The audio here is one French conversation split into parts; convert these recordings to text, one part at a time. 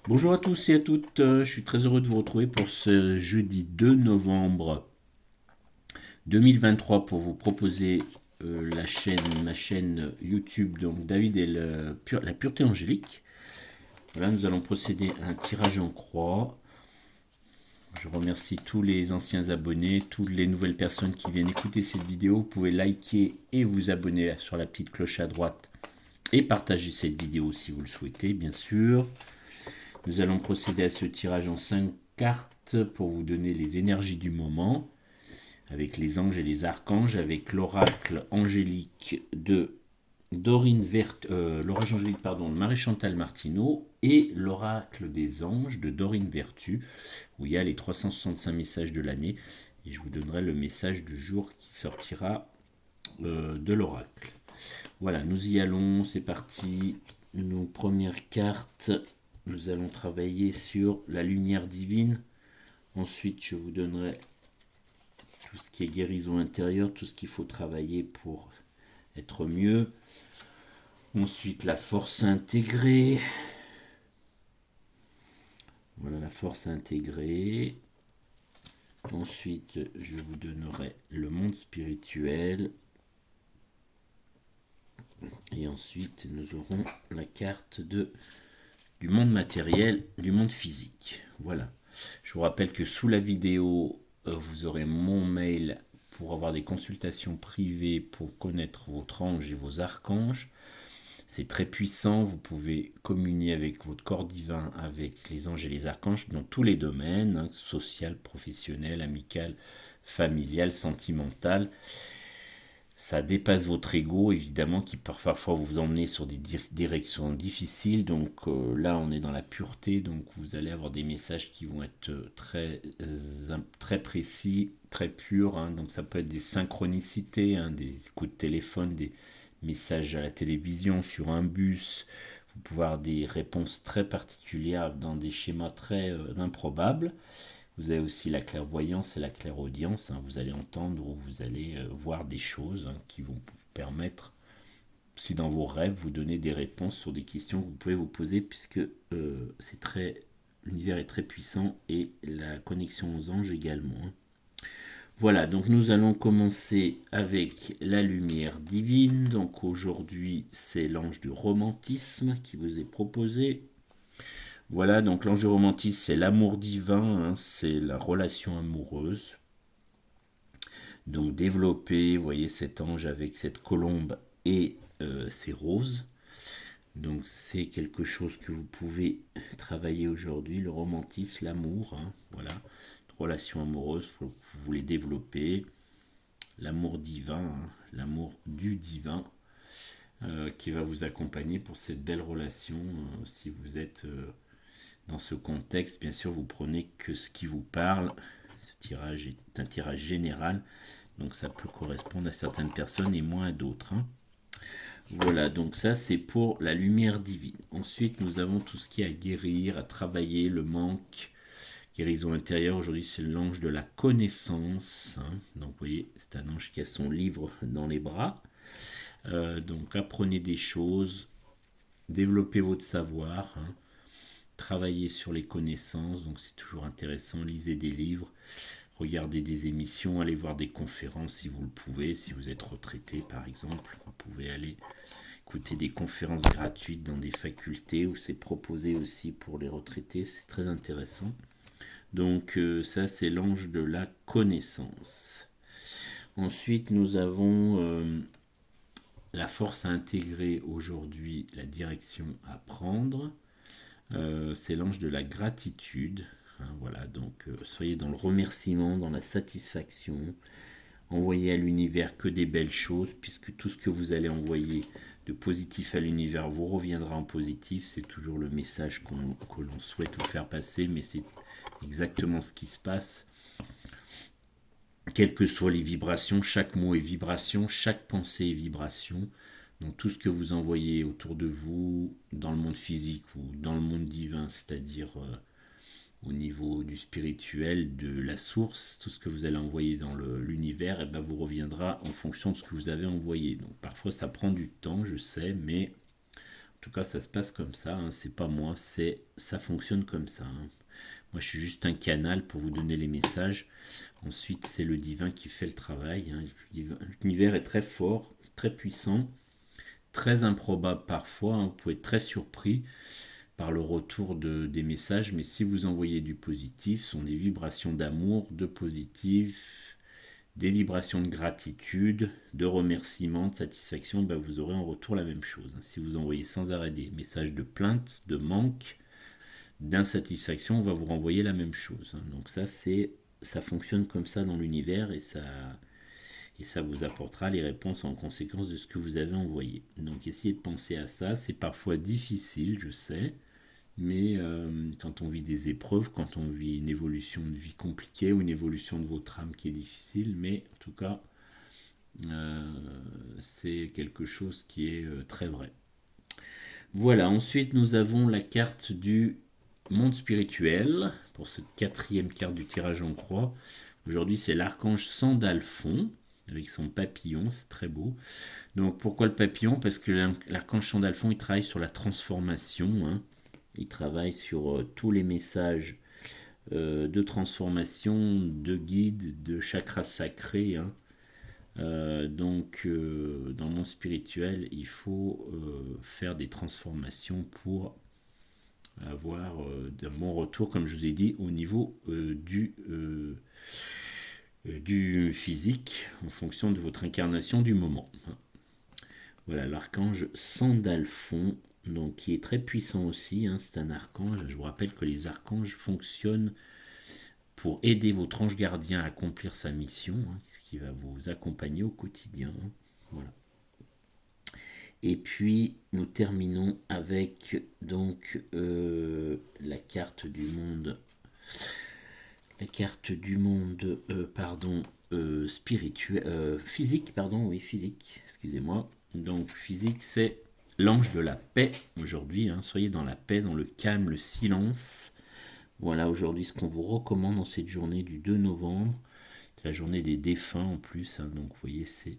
Bonjour à tous et à toutes, je suis très heureux de vous retrouver pour ce jeudi 2 novembre 2023 pour vous proposer ma chaîne YouTube, donc David et la pureté angélique. Voilà, nous allons procéder à un tirage en croix. Je remercie tous les anciens abonnés, toutes les nouvelles personnes qui viennent écouter cette vidéo. Vous pouvez liker et vous abonner sur la petite cloche à droite et partager cette vidéo si vous le souhaitez, bien sûr. Nous allons procéder à ce tirage en 5 cartes pour vous donner les énergies du moment, avec les anges et les archanges, avec l'oracle angélique de l'orage angélique, pardon, de Marie-Chantal Martineau, et l'oracle des anges de Dorine Vertu, où il y a les 365 messages de l'année, et je vous donnerai le message du jour qui sortira de l'oracle. Voilà, nous y allons, c'est parti. Nos premières cartes, nous allons travailler sur la lumière divine. Ensuite, je vous donnerai tout ce qui est guérison intérieure, tout ce qu'il faut travailler pour être mieux. Ensuite, la force intégrée. Voilà la force intégrée. Ensuite, je vous donnerai le monde spirituel. Et ensuite, nous aurons la carte du monde matériel, du monde physique. Voilà. Je vous rappelle que sous la vidéo, vous aurez mon mail pour avoir des consultations privées pour connaître votre ange et vos archanges. C'est très puissant, vous pouvez communier avec votre corps divin, avec les anges et les archanges dans tous les domaines, hein, social, professionnel, amical, familial, sentimental. Ça dépasse votre ego, évidemment, qui peut parfois vous emmener sur des directions difficiles. Donc là, on est dans la pureté, donc vous allez avoir des messages qui vont être très précis, très purs. Hein. Donc ça peut être des synchronicités, hein, des coups de téléphone, des messages à la télévision, sur un bus. Vous pouvez avoir des réponses très particulières dans des schémas très improbables. Vous avez aussi la clairvoyance et la clairaudience. Hein. Vous allez entendre ou vous allez voir des choses, hein, qui vont vous permettre, si dans vos rêves, vous donner des réponses sur des questions que vous pouvez vous poser, puisque l'univers est très puissant et la connexion aux anges également. Hein. Voilà, donc nous allons commencer avec la lumière divine. Donc aujourd'hui, c'est l'ange du romantisme qui vous est proposé. Voilà, donc l'ange du romantisme, c'est l'amour divin, hein, c'est la relation amoureuse. Donc développer, vous voyez cet ange avec cette colombe et ses roses. Donc c'est quelque chose que vous pouvez travailler aujourd'hui, le romantisme, l'amour, hein, voilà, relation amoureuse, vous voulez développer l'amour divin, hein, l'amour du divin, qui va vous accompagner pour cette belle relation. Si vous êtes dans ce contexte, bien sûr, vous prenez que ce qui vous parle. Ce tirage est un tirage général, donc ça peut correspondre à certaines personnes et moins à d'autres. Hein. Voilà, donc ça c'est pour la lumière divine. Ensuite, nous avons tout ce qui est à guérir, à travailler, le manque, guérison intérieure. Aujourd'hui, c'est l'ange de la connaissance. Hein. Donc, vous voyez, c'est un ange qui a son livre dans les bras. Donc, apprenez des choses, développez votre savoir. Hein. Travailler sur les connaissances, donc c'est toujours intéressant, lisez des livres, regardez des émissions, allez voir des conférences si vous le pouvez, si vous êtes retraité par exemple, vous pouvez aller écouter des conférences gratuites dans des facultés où c'est proposé aussi pour les retraités, c'est très intéressant. Donc ça c'est l'ange de la connaissance. Ensuite nous avons la force à intégrer aujourd'hui, la direction à prendre. C'est l'ange de la gratitude. Hein, voilà, donc soyez dans le remerciement, dans la satisfaction. Envoyez à l'univers que des belles choses, puisque tout ce que vous allez envoyer de positif à l'univers vous reviendra en positif. C'est toujours le message que l'on souhaite vous faire passer, mais c'est exactement ce qui se passe. Quelles que soient les vibrations, chaque mot est vibration, chaque pensée est vibration. Donc tout ce que vous envoyez autour de vous, dans le monde physique ou dans le monde divin, c'est-à-dire au niveau du spirituel, de la source, tout ce que vous allez envoyer dans l'univers, et ben vous reviendra en fonction de ce que vous avez envoyé. Donc parfois ça prend du temps, je sais, mais tout cas, ça se passe comme ça, hein. C'est pas moi, ça fonctionne comme ça, hein. Moi, je suis juste un canal pour vous donner les messages. Ensuite, c'est le divin qui fait le travail, hein. L'univers est très fort, très puissant, très improbable parfois, hein. Vous pouvez être très surpris par le retour des messages, mais si vous envoyez du positif, ce sont des vibrations d'amour, de positif, des vibrations de gratitude, de remerciement, de satisfaction, ben vous aurez en retour la même chose. Si vous envoyez sans arrêt des messages de plainte, de manque, d'insatisfaction, on va vous renvoyer la même chose. Donc ça fonctionne comme ça dans l'univers et ça vous apportera les réponses en conséquence de ce que vous avez envoyé. Donc essayez de penser à ça. C'est parfois difficile, je sais, mais quand on vit des épreuves, quand on vit une évolution de vie compliquée ou une évolution de votre âme qui est difficile, mais en tout cas, c'est quelque chose qui est très vrai. Voilà, ensuite nous avons la carte du monde spirituel pour cette 4e carte du tirage en croix. Aujourd'hui, c'est l'archange Sandalphon avec son papillon, c'est très beau. Donc pourquoi le papillon? Parce que l'archange Sandalphon, il travaille sur la transformation, hein. Il travaille sur tous les messages de transformation, de guide, de chakras sacrés, hein. Donc dans le monde spirituel, il faut faire des transformations pour avoir d'un bon retour, comme je vous ai dit, au niveau du physique, en fonction de votre incarnation du moment. Voilà, l'archange Sandalphon, donc qui est très puissant aussi, hein, c'est un archange. Je vous rappelle que les archanges fonctionnent pour aider votre ange gardien à accomplir sa mission, hein, ce qui va vous accompagner au quotidien. Hein, voilà. Et puis nous terminons avec donc la carte du monde, spirituel, physique, physique, excusez-moi. Donc physique, c'est l'ange de la paix aujourd'hui, hein. Soyez dans la paix, dans le calme, le silence. Voilà aujourd'hui ce qu'on vous recommande dans cette journée du 2 novembre. C'est la journée des défunts en plus, hein. Donc vous voyez, c'est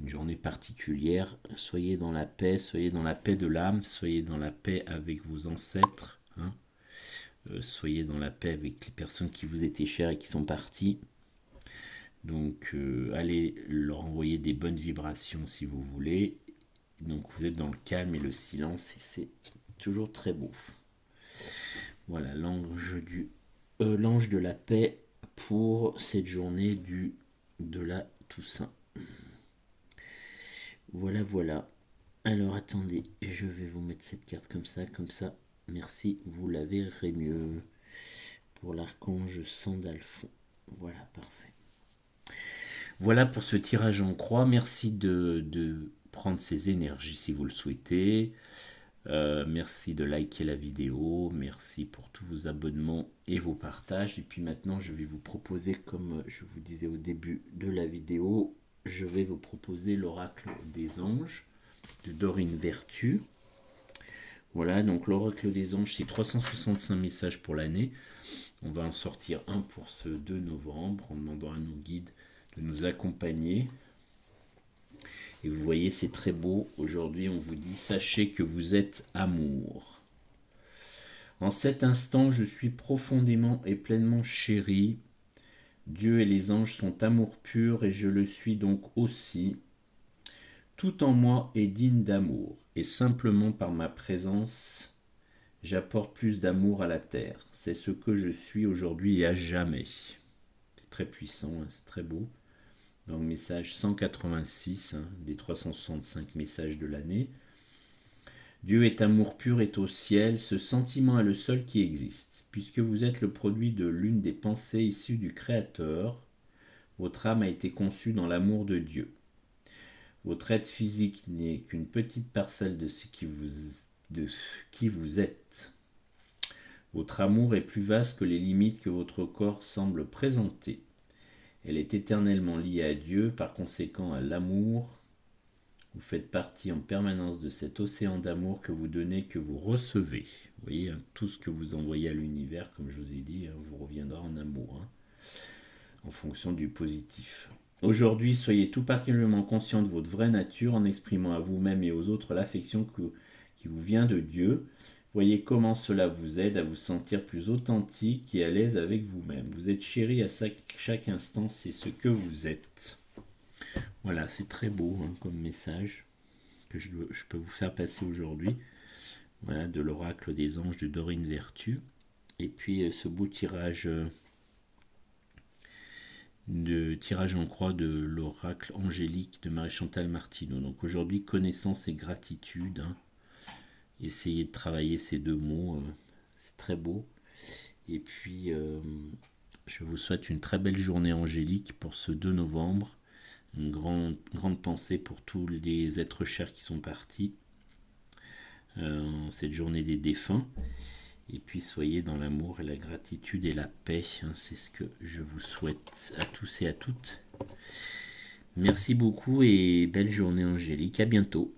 une journée particulière. Soyez dans la paix de l'âme, soyez dans la paix avec vos ancêtres, hein. Soyez dans la paix avec les personnes qui vous étaient chères et qui sont parties. Donc allez leur envoyer des bonnes vibrations si vous voulez. Donc vous êtes dans le calme et le silence et c'est toujours très beau. Voilà, l'ange de la paix pour cette journée de la Toussaint. Voilà, voilà. Alors attendez, je vais vous mettre cette carte comme ça. Merci, vous la verrez mieux. Pour l'archange Sandalphon. Voilà, parfait. Voilà pour ce tirage en croix. Merci de prendre ces énergies si vous le souhaitez. Merci de liker la vidéo. Merci pour tous vos abonnements et vos partages. Et puis maintenant, je vais vous proposer, comme je vous disais au début de la vidéo, je vais vous proposer l'oracle des anges de Dorine Vertu. Voilà, donc l'oracle des anges, c'est 365 messages pour l'année. On va en sortir un pour ce 2 novembre en demandant à nos guides de nous accompagner. Et vous voyez, c'est très beau. Aujourd'hui, on vous dit, sachez que vous êtes amour. En cet instant, je suis profondément et pleinement chéri. Dieu et les anges sont amour pur et je le suis donc aussi. Tout en moi est digne d'amour et simplement par ma présence, j'apporte plus d'amour à la terre. C'est ce que je suis aujourd'hui et à jamais. C'est très puissant, hein, c'est très beau. Donc message 186, hein, des 365 messages de l'année. Dieu est amour pur et au ciel, ce sentiment est le seul qui existe. Puisque vous êtes le produit de l'une des pensées issues du Créateur, votre âme a été conçue dans l'amour de Dieu. Votre être physique n'est qu'une petite parcelle de ce qui vous êtes. Votre amour est plus vaste que les limites que votre corps semble présenter. Elle est éternellement liée à Dieu, par conséquent à l'amour. Vous faites partie en permanence de cet océan d'amour que vous donnez, que vous recevez. Vous voyez, hein, tout ce que vous envoyez à l'univers, comme je vous ai dit, hein, vous reviendra en amour, hein, en fonction du positif. Aujourd'hui, soyez tout particulièrement conscient de votre vraie nature en exprimant à vous-même et aux autres l'affection qui vous vient de Dieu. Voyez comment cela vous aide à vous sentir plus authentique et à l'aise avec vous-même. Vous êtes chéri à chaque instant, c'est ce que vous êtes. Voilà, c'est très beau comme message que je peux vous faire passer aujourd'hui. Voilà, de l'oracle des anges de Dorine Vertu. Et puis ce beau tirage en croix de l'oracle angélique de Marie-Chantal Martineau. Donc aujourd'hui, connaissance et gratitude. Essayez de travailler ces deux mots, c'est très beau. Et puis, je vous souhaite une très belle journée angélique pour ce 2 novembre. Une grande pensée pour tous les êtres chers qui sont partis. Cette journée des défunts. Et puis soyez dans l'amour et la gratitude et la paix. C'est ce que je vous souhaite à tous et à toutes. Merci beaucoup et belle journée angélique. À bientôt.